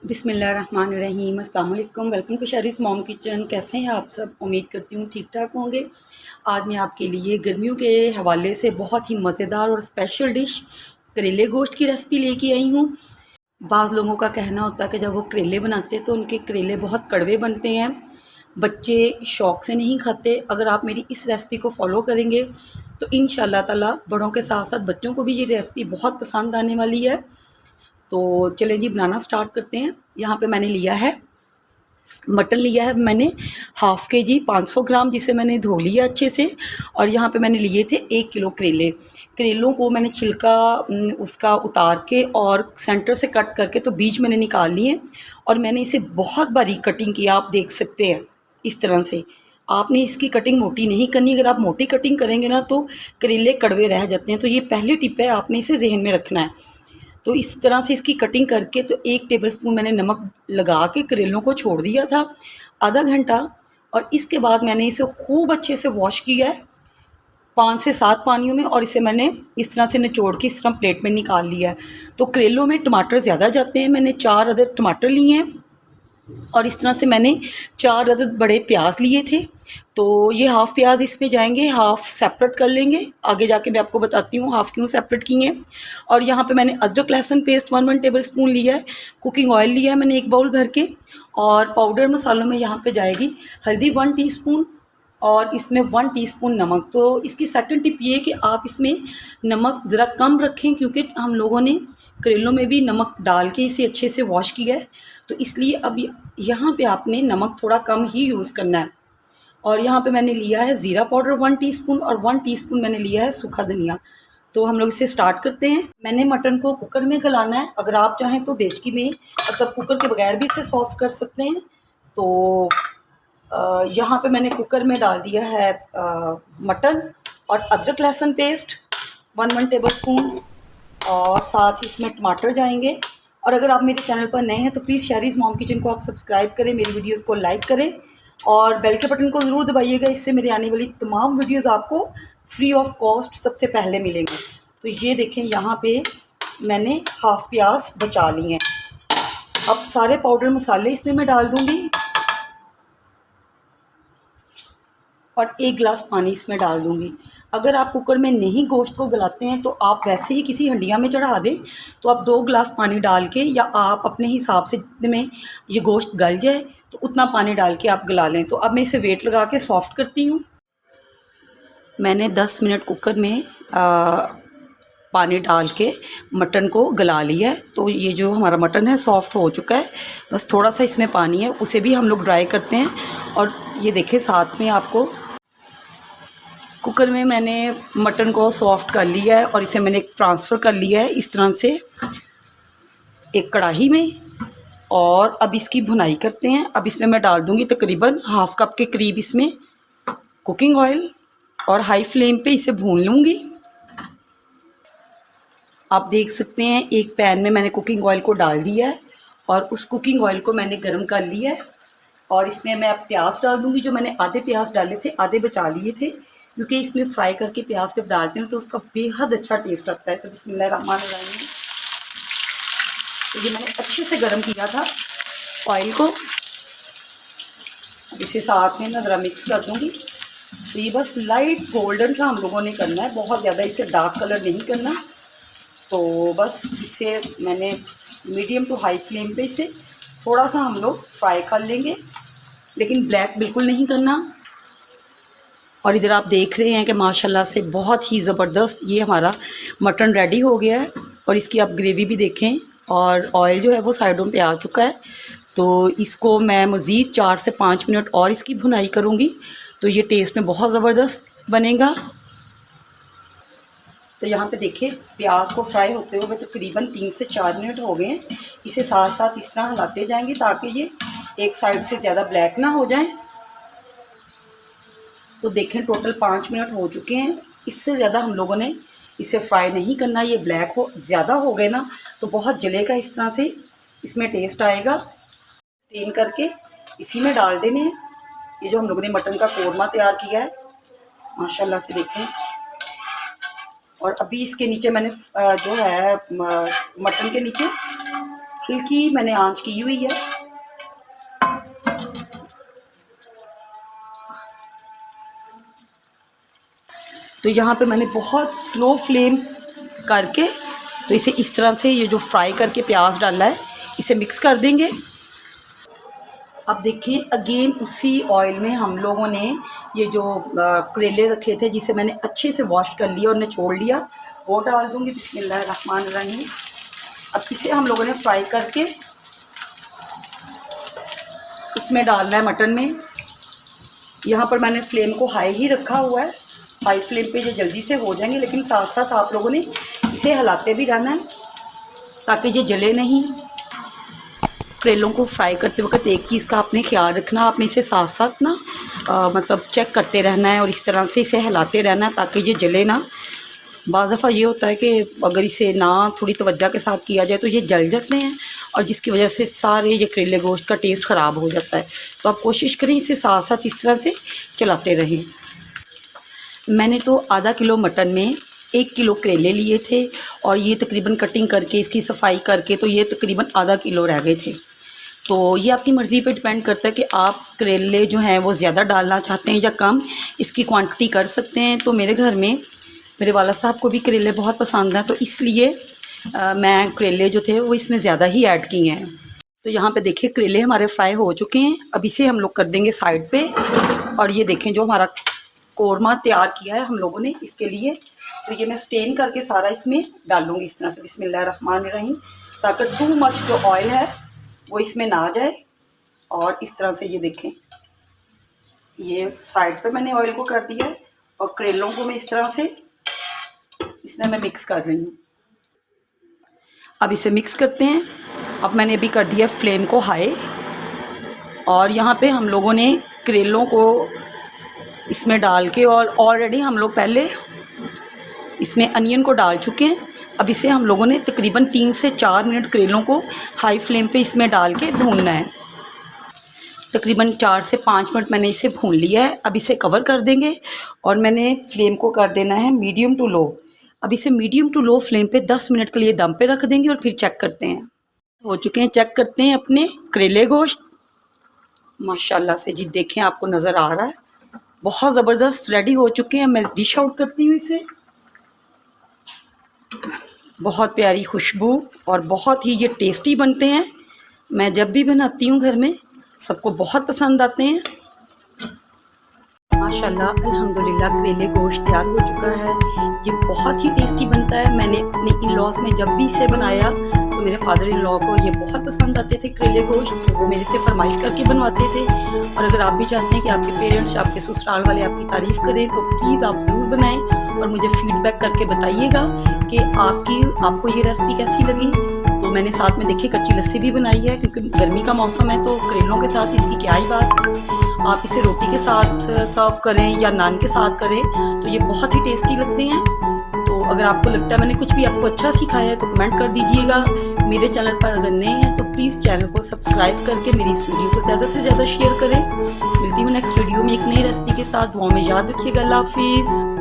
बिस्मिल्लाहिर्रहमानिर्रहीम, अस्सलाम वालेकुम। Welcome to Shari's mom kitchen. कैसे हैं आप सब? उम्मीद करती हूँ ठीक ठाक होंगे। आज मैं आपके लिए गर्मियों के हवाले से बहुत ही मज़ेदार और स्पेशल डिश करेले गोश्त की रेसिपी लेके आई हूँ। बाज़ लोगों का कहना होता है कि जब वो करेले बनाते हैं तो उनके करेले बहुत कड़वे बनते हैं, बच्चे शौक़ से नहीं खाते। अगर आप मेरी इस रेसिपी को फॉलो करेंगे तो इंशाअल्लाह ताला बड़ों के साथ साथ बच्चों को भी ये रेसिपी बहुत पसंद आने वाली है। तो चलें जी, बनाना स्टार्ट करते हैं। यहाँ पे मैंने लिया है मटन, लिया है मैंने हाफ़ के जी 500 ग्राम, जिसे मैंने धो लिया अच्छे से। और यहाँ पे मैंने लिए थे 1 किलो करेले। करेलों को मैंने छिलका उसका उतार के और सेंटर से कट करके तो बीज मैंने निकाल लिए, और मैंने इसे बहुत बारीक कटिंग किया। आप देख सकते हैं इस तरह से। आपने इसकी कटिंग मोटी नहीं करनी। अगर आप मोटी कटिंग करेंगे ना तो करेले कड़वे रह जाते हैं। तो ये पहली टिप है, आपने इसे जहन में रखना है। तो इस तरह से इसकी कटिंग करके तो 1 टेबलस्पून मैंने नमक लगा के करेलों को छोड़ दिया था आधा घंटा। और इसके बाद मैंने इसे खूब अच्छे से वॉश किया है 5 से 7 पानियों में, और इसे मैंने इस तरह से निचोड़ के इस तरह प्लेट में निकाल लिया है। तो करेलों में टमाटर ज़्यादा जाते हैं। मैंने 4 अदद टमाटर लिए हैं, और इस तरह से मैंने 4 अदद बड़े प्याज लिए थे। तो ये हाफ़ प्याज इसमें जाएंगे, हाफ़ सेपरेट कर लेंगे। आगे जाके मैं आपको बताती हूँ हाफ़ क्यों सेपरेट किए। और यहाँ पे मैंने अदरक लहसुन पेस्ट 1 टेबल स्पून लिया है। कुकिंग ऑयल लिया है मैंने 1 बाउल भर के। और पाउडर मसालों में यहाँ पे जाएगी हल्दी 1 टीस्पून, और इसमें 1 टीस्पून नमक। तो इसकी सेकंड टिप ये है कि आप इसमें नमक ज़रा कम रखें, क्योंकि हम लोगों ने करेलों में भी नमक डाल के इसे अच्छे से वॉश किया है। तो इसलिए अब यहाँ पे आपने नमक थोड़ा कम ही यूज़ करना है। और यहाँ पे मैंने लिया है ज़ीरा पाउडर 1 टीस्पून, और 1 टीस्पून मैंने लिया है सूखा धनिया। तो हम लोग इसे स्टार्ट करते हैं। मैंने मटन को कुकर में गलाना है। अगर आप चाहें तो देचकी में, मतलब कुकर के बगैर भी इसे सॉफ्ट कर सकते हैं। तो यहाँ पे मैंने कुकर में डाल दिया है मटन और अदरक लहसुन पेस्ट 1 टेबल स्पून, और साथ ही इसमें टमाटर जाएंगे। और अगर आप मेरे चैनल पर नए हैं तो प्लीज़ शरीस मॉम किचन को आप सब्सक्राइब करें, मेरी वीडियोस को लाइक करें, और बेल के बटन को ज़रूर दबाइएगा। इससे मेरी आने वाली तमाम वीडियोस आपको फ्री ऑफ कॉस्ट सबसे पहले मिलेंगे। तो ये देखें, यहाँ पे मैंने हाफ़ प्याज बचा लिए हैं। अब सारे पाउडर मसाले इसमें मैं डाल दूँगी, और 1 गिलास पानी इसमें डाल दूँगी। अगर आप कुकर में नहीं गोश्त को गलाते हैं तो आप वैसे ही किसी हंडिया में चढ़ा दें। तो आप 2 गिलास पानी डाल के, या आप अपने हिसाब से जितने में ये गोश्त गल जाए तो उतना पानी डाल के आप गला लें। तो अब मैं इसे वेट लगा के सॉफ़्ट करती हूँ। मैंने 10 मिनट कुकर में पानी डाल के मटन को गला लिया है। तो ये जो हमारा मटन है सॉफ़्ट हो चुका है। बस थोड़ा सा इसमें पानी है, उसे भी हम लोग ड्राई करते हैं। और ये देखें, साथ में आपको कुकर में मैंने मटन को सॉफ़्ट कर लिया है, और इसे मैंने ट्रांसफ़र कर लिया है इस तरह से एक कढ़ाई में। और अब इसकी भुनाई करते हैं। अब इसमें मैं डाल दूँगी तकरीबन हाफ़ कप के करीब इसमें कुकिंग ऑयल, और हाई फ्लेम पे इसे भून लूँगी। आप देख सकते हैं एक पैन में मैंने कुकिंग ऑयल को डाल दिया है, और उस कुकिंग ऑयल को मैंने गर्म कर लिया है। और इसमें मैं अब प्याज डाल दूँगी। जो मैंने आधे प्याज डाले थे, आधे बचा लिए थे, क्योंकि इसमें फ्राई करके प्याज जब डालते हैं तो उसका बेहद अच्छा टेस्ट आता है। तो बिस्मिल्लाहिर्रहमानिर्रहीम। तो ये मैंने अच्छे से गर्म किया था ऑयल को। इसे साथ में मैं ज़रा मिक्स कर दूँगी। तो ये बस लाइट गोल्डन सा हम लोगों ने करना है, बहुत ज़्यादा इसे डार्क कलर नहीं करना। तो बस इसे मैंने मीडियम टू हाई फ्लेम पे इसे थोड़ा सा हम लोग फ्राई कर लेंगे, लेकिन ब्लैक बिल्कुल नहीं करना। और इधर आप देख रहे हैं कि माशाल्लाह से बहुत ही ज़बरदस्त ये हमारा मटन रेडी हो गया है। और इसकी आप ग्रेवी भी देखें, और ऑयल जो है वो साइडों पे आ चुका है। तो इसको मैं मज़ीद 4 से 5 मिनट और इसकी भुनाई करूँगी, तो ये टेस्ट में बहुत ज़बरदस्त बनेगा। तो यहाँ पे देखिए, प्याज को फ्राई होते हुए तकरीबन 3 से 4 मिनट हो गए हैं। इसे साथ साथ इस तरह हिलाते जाएंगे ताकि ये एक साइड से ज़्यादा ब्लैक ना हो जाए। तो देखें, टोटल 5 मिनट हो चुके हैं। इससे ज़्यादा हम लोगों ने इसे फ्राई नहीं करना। ये ब्लैक हो ज़्यादा हो गए ना तो बहुत जलेगा, इस तरह से इसमें टेस्ट आएगा। स्टीम करके इसी में डाल देने हैं। ये जो हम लोगों ने मटन का कोरमा तैयार किया है, माशाल्लाह से देखें। और अभी इसके नीचे मैंने जो है मटन के नीचे हल्की मैंने आंच की हुई है। तो यहाँ पे मैंने बहुत स्लो फ्लेम करके तो इसे इस तरह से ये जो फ्राई करके प्याज डाला है इसे मिक्स कर देंगे। अब देखिए अगेन उसी ऑयल में हम लोगों ने ये जो करेले रखे थे जिसे मैंने अच्छे से वॉश कर लिया और निचोड़ लिया वो डाल दूँगी। बिस्मिल्लाहिर्रहमानिर्रहीम। अब इसे हम लोगों ने फ्राई करके इसमें डालना है मटन में। यहाँ पर मैंने फ्लेम को हाई ही रखा हुआ है, हाई फ्लेम पे ये जल्दी से हो जाएंगे, लेकिन साथ साथ आप लोगों ने इसे हिलाते भी रहना है ताकि ये जले नहीं। करेलों को फ्राई करते वक्त एक चीज़ का आपने ख्याल रखना, आपने इसे साथ साथ ना मतलब चेक करते रहना है और इस तरह से इसे हिलाते रहना है ताकि ये जले ना। बाज़ दफ़ा ये होता है कि अगर इसे ना थोड़ी तवज्जो के साथ किया जाए तो ये जल जाते हैं और जिसकी वजह से सारे ये करेले गोश्त का टेस्ट ख़राब हो जाता है। तो आप कोशिश करें इसे साथ साथ इस तरह से चलाते रहें। मैंने तो आधा किलो मटन में 1 किलो करेले लिए थे और ये तकरीबन कटिंग करके इसकी सफाई करके तो ये तकरीबन आधा किलो रह गए थे। तो ये आपकी मर्ज़ी पे डिपेंड करता है कि आप करेले जो हैं वो ज़्यादा डालना चाहते हैं या कम इसकी क्वांटिटी कर सकते हैं। तो मेरे घर में मेरे वाला साहब को भी करेले बहुत पसंद हैं, तो इसलिए मैं करेले जो थे वो इसमें ज़्यादा ही ऐड किए हैं। तो यहाँ पे देखिए करेले हमारे फ्राई हो चुके हैं। अब इसे हम लोग कर देंगे साइड पे। और ये देखें जो हमारा कोरमा तैयार किया है हम लोगों ने इसके लिए, तो ये मैं स्टेन करके सारा इसमें डालूँगी इस तरह से बिस्मिल्लाहिर्रहमानिर्रहीम, ताकि टू मच जो ऑयल है वो इसमें ना आ जाए। और इस तरह से ये देखें ये साइड पे मैंने ऑयल को कर दिया है और करेलों को मैं इस तरह से इसमें मैं मिक्स कर रही हूँ। अब इसे मिक्स करते हैं। अब मैंने अभी कर दिया फ्लेम को हाई और यहाँ पे हम लोगों ने करेलों को इसमें डाल के और ऑलरेडी हम लोग पहले इसमें अनियन को डाल चुके हैं। अब इसे हम लोगों ने तकरीबन 3 से 4 मिनट करेलों को हाई फ्लेम पे इसमें डाल के भूनना है। तकरीबन 4 से 5 मिनट मैंने इसे भून लिया है। अब इसे कवर कर देंगे और मैंने फ्लेम को कर देना है मीडियम टू लो। अब इसे मीडियम टू लो फ्लेम पे 10 मिनट के लिए दम पे रख देंगे और फिर चेक करते हैं। हो चुके हैं, चेक करते हैं अपने करेले गोश्त। माशाल्लाह से जी देखें आपको नज़र आ रहा है बहुत ज़बरदस्त रेडी हो चुके हैं। मैं डिश आउट करती हूँ इसे। बहुत प्यारी खुशबू और बहुत ही ये टेस्टी बनते हैं। मैं जब भी बनाती हूँ घर में सबको बहुत पसंद आते हैं। माशाल्लाह अल्हम्दुलिल्लाह करेले गोश्त तैयार हो चुका है। ये बहुत ही टेस्टी बनता है। मैंने अपने इन लॉज में जब भी इसे बनाया तो मेरे फादर इन लॉ को ये बहुत पसंद आते थे करेले गोश्त, तो वो मेरे से फरमाइश करके बनवाते थे। और अगर आप भी चाहते हैं कि आपके पेरेंट्स आपके ससुराल वाले आपकी तारीफ़ करें तो प्लीज़ आप ज़रूर बनाएं और मुझे फ़ीडबैक करके बताइएगा कि आपको ये रेसिपी कैसी लगी। तो मैंने साथ में देखिए कच्ची लस्सी भी बनाई है क्योंकि गर्मी का मौसम है, तो करेलों के साथ इसकी क्या ही बात। आप इसे रोटी के साथ सर्व करें या नान के साथ करें तो ये बहुत ही टेस्टी लगते हैं। तो अगर आपको लगता है मैंने कुछ भी आपको अच्छा सिखाया है तो कमेंट कर दीजिएगा। मेरे चैनल पर अगर नए हैं तो प्लीज़ चैनल को सब्सक्राइब करके मेरी इस वीडियो को ज़्यादा से ज़्यादा शेयर करें। मिलती हूँ नेक्स्ट वीडियो में एक नई रेसिपी के साथ। दुआ में याद रखिएगा। अल्लाह हाफिज़।